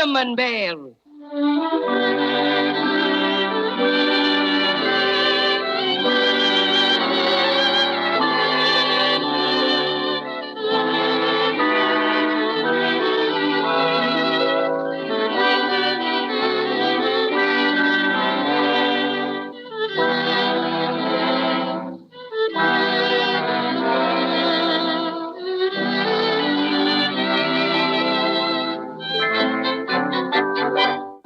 Cinnamon Bear.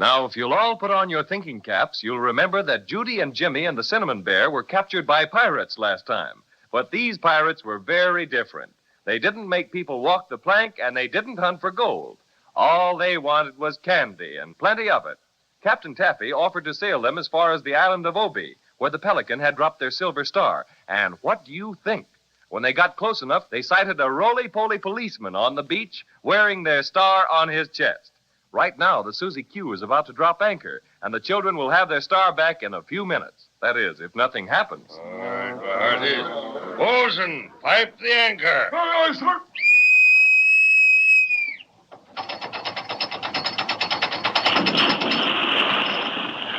Now, if you'll all put on your thinking caps, you'll remember that Judy and Jimmy and the Cinnamon Bear were captured by pirates last time. But these pirates were very different. They didn't make people walk the plank, and they didn't hunt for gold. All they wanted was candy, and plenty of it. Captain Taffy offered to sail them as far as the island of Obi, where the Pelican had dropped their silver star. And what do you think? When they got close enough, they sighted a Roly Poly policeman on the beach wearing their star on his chest. Right now, the Susie Q is about to drop anchor, and the children will have their star back in a few minutes. That is, if nothing happens. All right, there it is. Bosun, pipe the anchor. Aye, sir.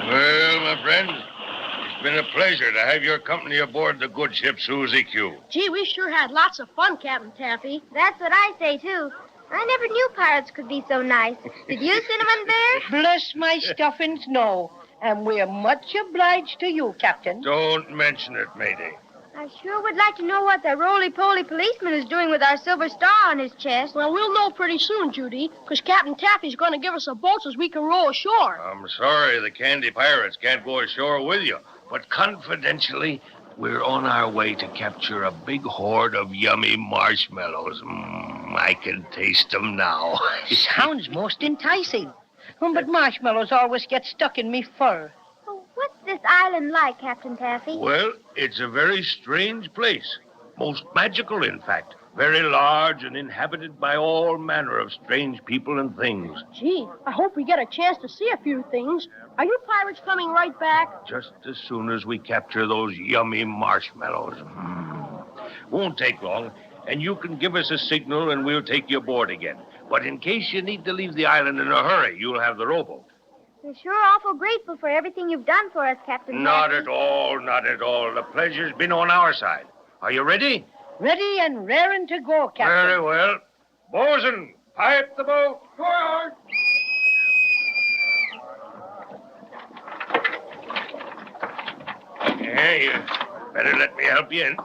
Well, my friend, it's been a pleasure to have your company aboard the good ship Susie Q. Gee, we sure had lots of fun, Captain Taffy. That's what I say, too. I never knew pirates could be so nice. Did you, Cinnamon Bear? Bless my stuffings, no. And we're much obliged to you, Captain. Don't mention it, matey. I sure would like to know what the roly-poly policeman is doing with our silver star on his chest. Well, we'll know pretty soon, Judy, because Captain Taffy's going to give us a boat so we can row ashore. I'm sorry the candy pirates can't go ashore with you, but confidentially, we're on our way to capture a big hoard of yummy marshmallows. I can taste them now. Sounds most enticing. But marshmallows always get stuck in me fur. Oh, what's this island like, Captain Taffy? Well, it's a very strange place. Most magical, in fact. Very large and inhabited by all manner of strange people and things. Gee, I hope we get a chance to see a few things. Are you pirates coming right back? Just as soon as we capture those yummy marshmallows. Won't take long, and you can give us a signal and we'll take you aboard again. But in case you need to leave the island in a hurry, you'll have the rowboat. We're sure awful grateful for everything you've done for us, Captain Not Taffy. at all, not at all. The pleasure's been on our side. Are you ready? Ready and raring to go, Captain. Very well. Bosun, pipe the boat. Aye, aye. Yeah, you better let me help you in.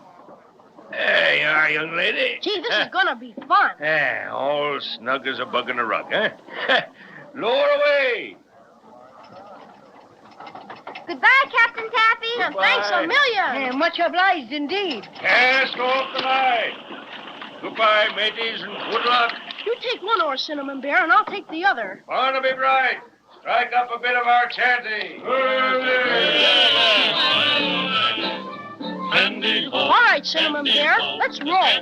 There you are, young lady. Gee, this is going to be fun. Yeah, all snug as a bug in a rug, huh? Lower away. Goodbye, Captain Taffy. And thanks a million. Yeah, much obliged indeed. Cast off the line. Goodbye, mateys, and good luck. You take one oar, Cinnamon Bear, and I'll take the other. Barnaby Bright, strike up a bit of our chanty. All right, Cinnamon Bear, let's roll.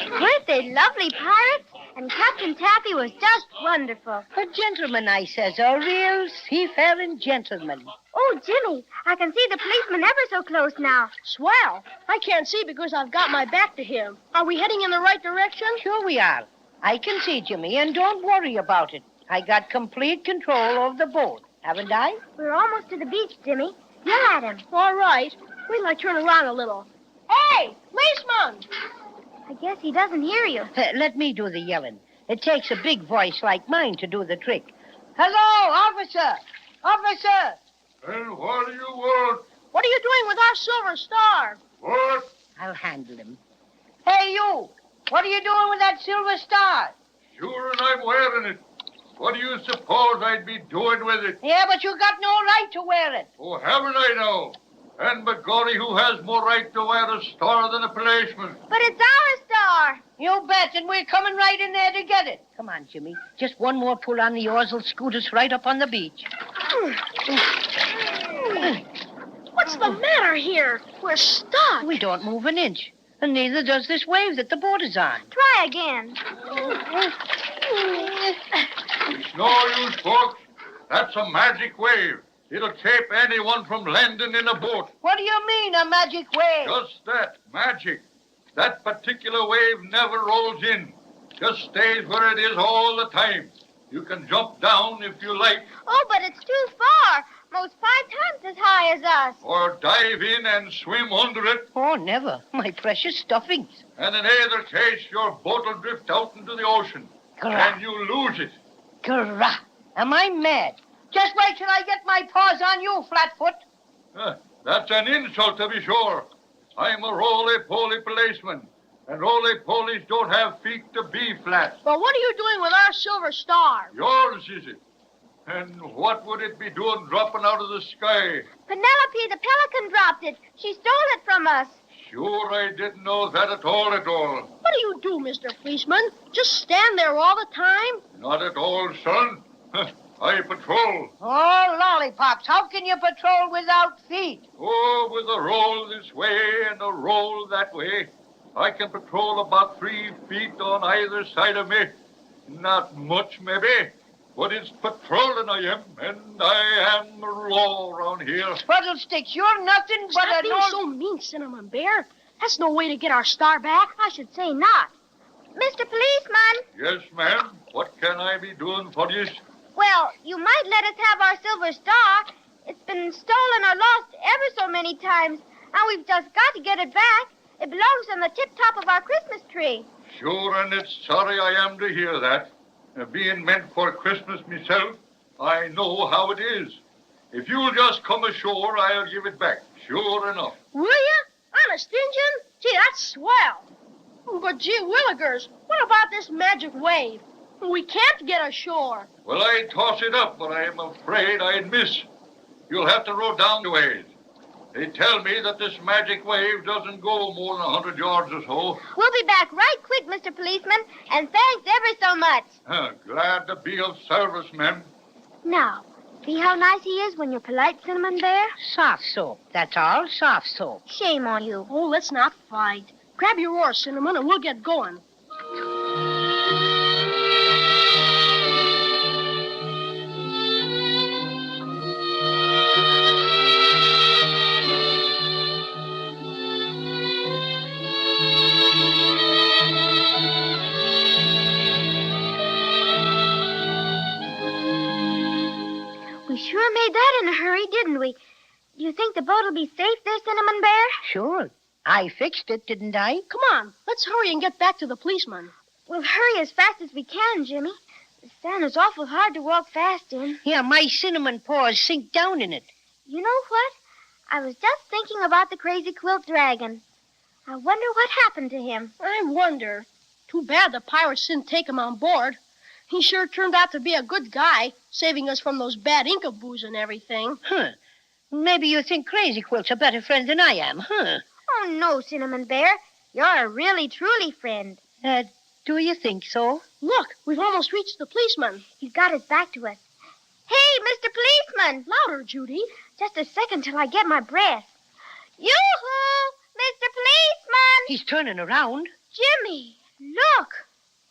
Weren't they lovely pirates? And Captain Taffy was just wonderful. A gentleman, I says, a real seafaring gentleman. Oh, Jimmy, I can see the policeman ever so close now. Swell. I can't see because I've got my back to him. Are we heading in the right direction? Sure we are. I can see, Jimmy, and don't worry about it. I got complete control of the boat, haven't I? We're almost to the beach, Jimmy. Yell at him. All right. Wait till I turn around a little. Hey, policeman! I guess he doesn't hear you. Let me do the yelling. It takes a big voice like mine to do the trick. Hello, officer! Officer! And what do you want? What are you doing with our silver star? What? I'll handle him. Hey, you! What are you doing with that silver star? Sure, and I'm wearing it. What do you suppose I'd be doing with it? Yeah, but you got no right to wear it. Oh, haven't I now? And begorry, who has more right to wear a star than a policeman? But it's our star. You bet, and we're coming right in there to get it. Come on, Jimmy. Just one more pull on the oars will scoot us right up on the beach. What's the matter here? We're stuck. We don't move an inch, and neither does this wave that the boat is on. Try again. It's no use, folks. That's a magic wave. It'll keep anyone from landing in a boat. What do you mean, a magic wave? Just that, magic. That particular wave never rolls in. Just stays where it is all the time. You can jump down if you like, Oh, but it's too far. Most 5 times as high as us. or dive in and swim under it. Oh, never. My precious stuffings. And in either case, your boat will drift out into the ocean. Grah, And you lose it. grah. Am I mad? Just wait till I get my paws on you, Flatfoot. That's an insult, to be sure. I'm a Roly Poly policeman, and Roly Polies don't have feet to be flat. But what are you doing with our silver star? Yours, is it? And what would it be doing dropping out of the sky? Penelope the pelican dropped it. She stole it from us. Sure, I didn't know that at all. What do you do, Mr. Policeman? Just stand there all the time? Not at all, son. I patrol. Oh, lollipops, how can you patrol without feet? Oh, with a roll this way and a roll that way. I can patrol about 3 feet on either side of me. Not much, maybe. But it's patrolling I am, and I am the law around here. Spuddlesticks, you're nothing but Stop an being old... so mean, Cinnamon Bear. That's no way to get our star back. I should say not. Mr. Policeman, Yes, ma'am. What can I be doing for you? well, you might let us have our silver star. It's been stolen or lost ever so many times, and we've just got to get it back. It belongs on the tip-top of our Christmas tree. Sure, and it's sorry I am to hear that. Being meant for Christmas myself, I know how it is. If you'll just come ashore, I'll give it back. Sure enough. Will you? Honest, Injun? Gee, that's swell. But gee willikers, what about this magic wave? We can't get ashore. Well, I'd toss it up, but I'm afraid I'd miss. You'll have to row down the ways. They tell me that this magic wave doesn't go more than 100 yards or so. We'll be back right quick, Mr. Policeman, and thanks ever so much. Glad to be of service, ma'am. Now, see how nice he is when you're polite, Cinnamon Bear? Soft soap, that's all, soft soap. Shame on you. Oh, let's not fight. Grab your oar, Cinnamon, and we'll get going. We sure made that in a hurry, didn't we? Do you think the boat will be safe there, Cinnamon Bear? Sure. I fixed it, didn't I? Come on, let's hurry and get back to the policeman. We'll hurry as fast as we can, Jimmy. The sand is awful hard to walk fast in. Yeah, my cinnamon paws sink down in it. You know what? I was just thinking about the Crazy Quilt dragon. I wonder what happened to him. I wonder. Too bad the pirates didn't take him on board. He sure turned out to be a good guy, saving us from those bad Incaboos and everything. Huh. Maybe you think Crazy Quilt's a better friend than I am, huh? Oh, no, Cinnamon Bear. You're a really, truly friend. Do you think so? Look, we've almost reached the policeman. He's got his back to us. Hey, Mr. Policeman! Louder, Judy. Just a second till I get my breath. Yoo-hoo! Mr. Policeman! He's turning around. Jimmy, look!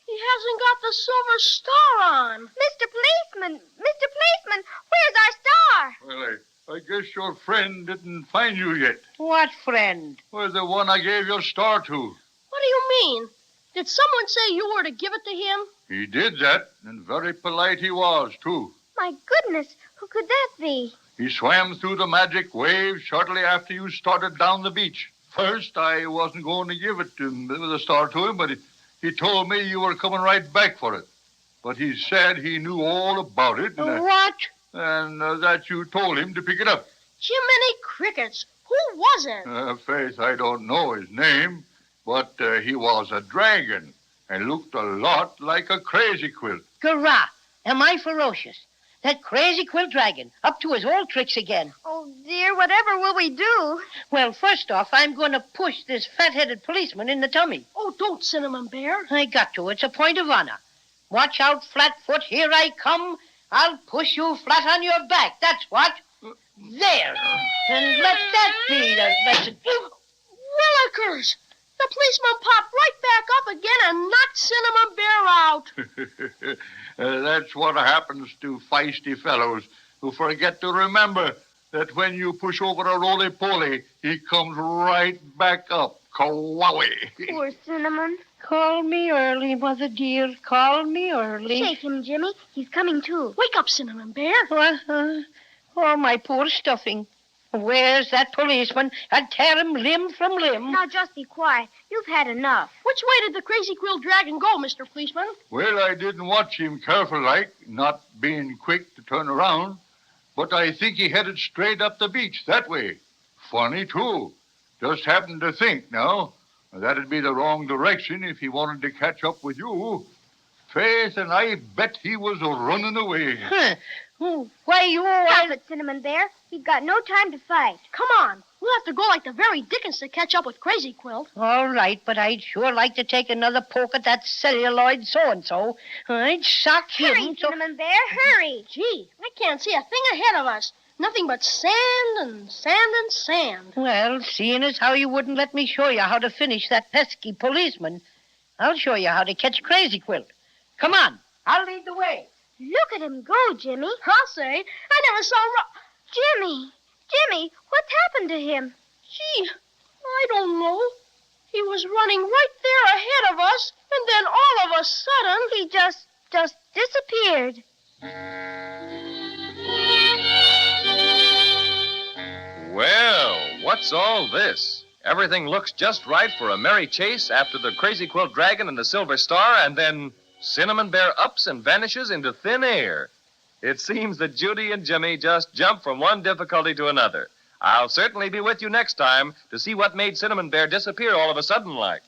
He hasn't got the silver star on. Mr. Policeman! Mr. Policeman! Where's our star? Well, I guess your friend didn't find you yet. What friend? Well, the one I gave your star to. What do you mean? Did someone say you were to give it to him? He did that, and very polite he was, too. My goodness, who could that be? He swam through the magic wave shortly after you started down the beach. First, I wasn't going to give it to him, the star to him, but he told me you were coming right back for it. But he said he knew all about it. And, What? and that you told him to pick it up. Jiminy Crickets. Who was it? Faith, I don't know his name, but he was a dragon and looked a lot like a Crazy Quilt. Hurrah! Am I ferocious? That Crazy Quilt dragon, up to his old tricks again. Oh, dear, whatever will we do? Well, first off, I'm going to push this fat-headed policeman in the tummy. Oh, don't, Cinnamon Bear. I got to. It's a point of honor. Watch out, Flatfoot. Here I come. I'll push you flat on your back. That's what. There. And let that be the lesson. Willikers! The policeman popped right back up again and knocked Cinnamon Bear out. That's what happens to feisty fellows you forget to remember that when you push over a Roly Poly, he comes right back up. Kawowie. Poor Cinnamon. Call me early, Mother dear. Call me early. Shake him, Jimmy. He's coming too. Wake up, Cinnamon Bear. Oh, my poor stuffing. Where's that policeman? I'd tear him limb from limb. Now just be quiet. You've had enough. Which way did the Crazy Quilt Dragon go, Mr. Policeman? Well, I didn't watch him careful like, not being quick to turn around. But I think he headed straight up the beach that way. Funny, too. Just happened to think now. That'd be the wrong direction if he wanted to catch up with you. Faith, and I bet he was running away. Why, you Stop it, Cinnamon Bear. We've got no time to fight. Come on. We'll have to go like the very Dickens to catch up with Crazy Quilt. All right, but I'd sure like to take another poke at that celluloid so-and-so. I'd sock him. Hurry, Cinnamon Bear, hurry. Gee, I can't see a thing ahead of us. Nothing but sand and sand and sand. Well, seeing as how you wouldn't let me show you how to finish that pesky policeman, I'll show you how to catch Crazy Quilt. Come on, I'll lead the way. Look at him go, Jimmy. I'll say, I never saw Jimmy, what's happened to him? Gee, I don't know. He was running right there ahead of us, and then all of a sudden... He just disappeared. Well, what's all this? Everything looks just right for a merry chase after the Crazy Quilt Dragon and the Silver Star, and then Cinnamon Bear ups and vanishes into thin air. It seems that Judy and Jimmy just jump from one difficulty to another. I'll certainly be with you next time to see what made Cinnamon Bear disappear all of a sudden like.